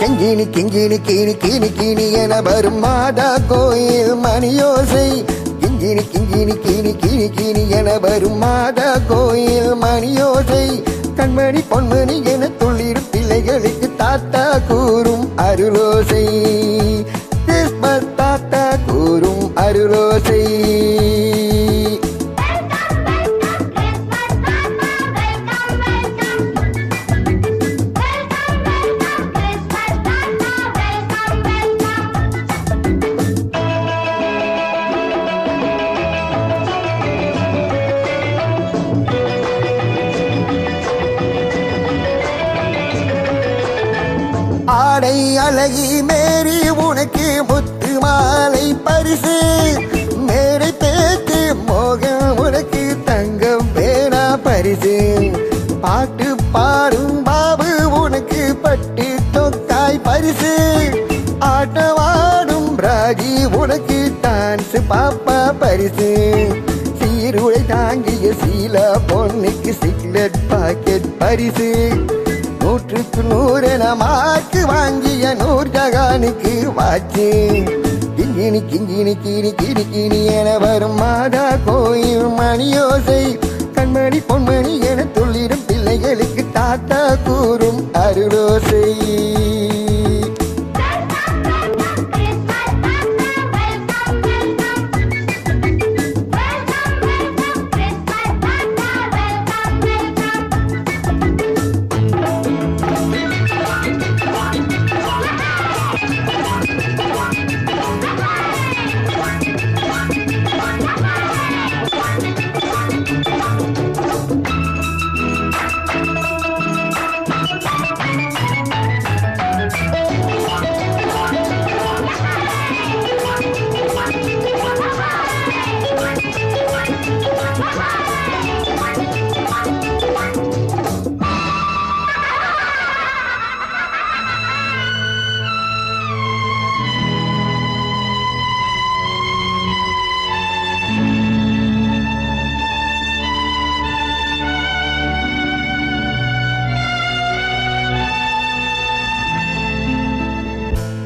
கெங்கினி கிங்கினி கீனி கீனி கீனி என வரும் மாதா கோயில் மணியோசை. கிங்கினி கிங்கினி கீனி கீனி கீனி என வரும் மாதா கோயில் மணியோசை. கண்மணி பொன்மணி என துள்ளிடும் பிள்ளைகளுக்கு தாத்தா கூறும் அருளோசை. கிறிஸ்மஸ் தாத்தா கூறும் அருளோசை. ஆடை அழகி மேரி உனக்கு முத்து மாலை பரிசு. மேடை பேச்சு மோகம் உனக்கு தங்கம் பேனா பரிசு. பாட்டு பாடும் பாபு உனக்கு பட்டு தொக்காய் பரிசு. ஆட்டவாடும் ராஜி உனக்கு டான்ஸ் பாப்பா பரிசு. சீருடை தாங்கிய சீலா பொண்ணுக்கு சிக்லெட் பாக்கெட் பரிசு. 100க்கு 100 மார்க்கு வாங்கிய நூர்ஜகானுக்கு வாச்சு. கிங்கினி கிங்கினி கீனி கீனி கீனி என வரும் மாதா கோயில் மணியோசை. கண்மணி பொன்மணி என துள்ளிடும் பிள்ளைகளுக்கு தாத்தா கூறும் அருளோசை.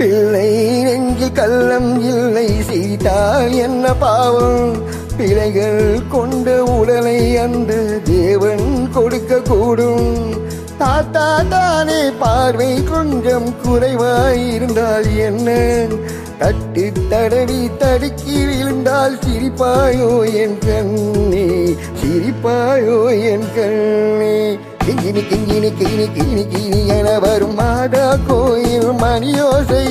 பிள்ளை நெஞ்சில் கள்ளம் இல்லை செய்தால் என்ன பாவம். பிழைகள் கொண்ட உடலை அந்த தேவன் கொடுக்க கூடும். தாத்தா தானே பார்வை கொஞ்சம் குறைவாயிருந்தால் என்ன. தட்டு தடவி தடுக்கி விழுந்தால் சிரிப்பாயோ என் கண்ணே, சிரிப்பாயோ என் கண்ணே. கிங்கினி கிங்கினி கீனி கீனி கீனி என வரும் மாதா கோயில் மணியோசை.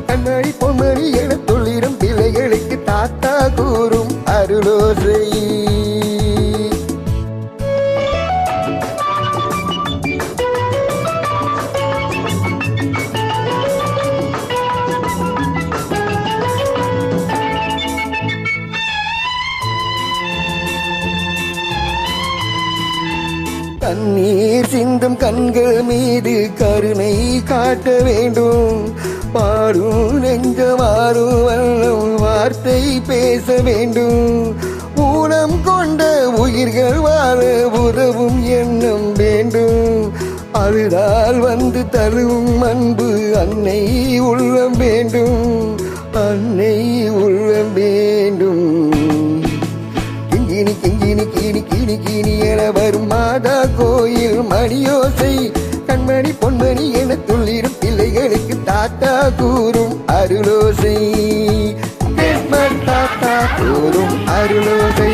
கண்மணி பொன்மணி என துள்ளிடும் பிள்ளைகளுக்கு தாத்தா கூறும் அருளோசை. கண்ணீர் சிந்தும் கண்கள் மீது கருணை காட்ட வேண்டும். பாடும் நெஞ்சமாறும் வல்லம் வார்த்தை பேச வேண்டும். ஊனம் கொண்ட உயிர்கள் வாழ உதவும் எண்ணம் வேண்டும். அழுதால் வந்து தருவும் அன்பு அன்னை உள்ளம் வேண்டும், அன்னை உள்ளம் வேண்டும். கிங்கினி கிங்கினி கீனி கீனி கீனி என வரும் மாதா கோயில் மணியோசை. கண்மணி பொன்மணி என துள்ளிடும் பிள்ளைகளுக்கு தாத்தா கூறும் அருளோசை. கிறிஸ்மஸ் தாத்தா கூறும் அருளோசை.